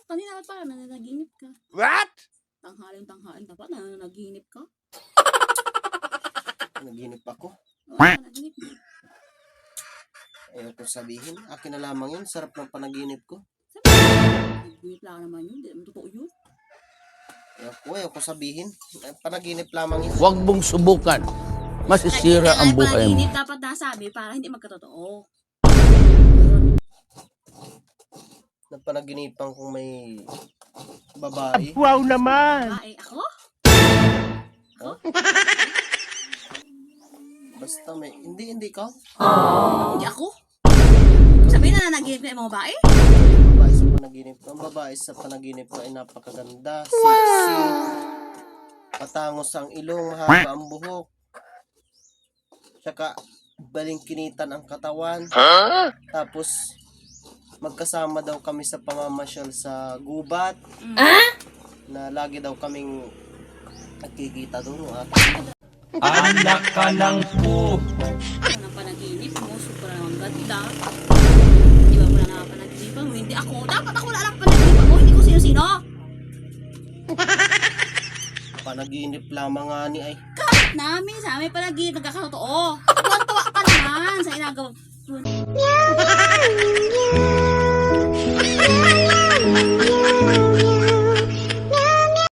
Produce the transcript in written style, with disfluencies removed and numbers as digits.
kanina pa nananaginip ka. What? Tanghaling dapat nananaginip ka. Naginip ako. Oo, nanaginip ka. Ayaw ko sabihin. Akin na lamang yun. Sarap ng panaginip ko. Nanaginip lang naman yun. Hindi naman totoo yun. Ayaw ko sabihin. Panaginip lamang yun. Huwag mong subukan. Masisira ang buhay mo. Panaginip dapat nasabi para hindi magkatotoo. Napanaginipan kong may babae. Wow naman! Bae ako? Basta may... Hindi ka. Hindi ako? Sabihin na nanaginip na yung mga bae? Babae sa panaginip ko. Ang babae sa panaginip ko ay napakaganda. Sexy. Patangos ang ilong. Mahaba ang buhok. Tsaka balingkinitan ang katawan. Tapos magkasama daw kami sa pamamasyal sa gubat. Na lagi daw kaming nagkikita doon. Anak ka ng po! Ano ang panaginip mo? Super ang ganda. Di ba mo na nakapanagipan mo? Hindi ako. Dapat ako lang panagipan mo. Hindi ko sino-sino. Panaginip lamang nga ni ay. Kahit namin sa amin panaginip. Nagkakatotoo.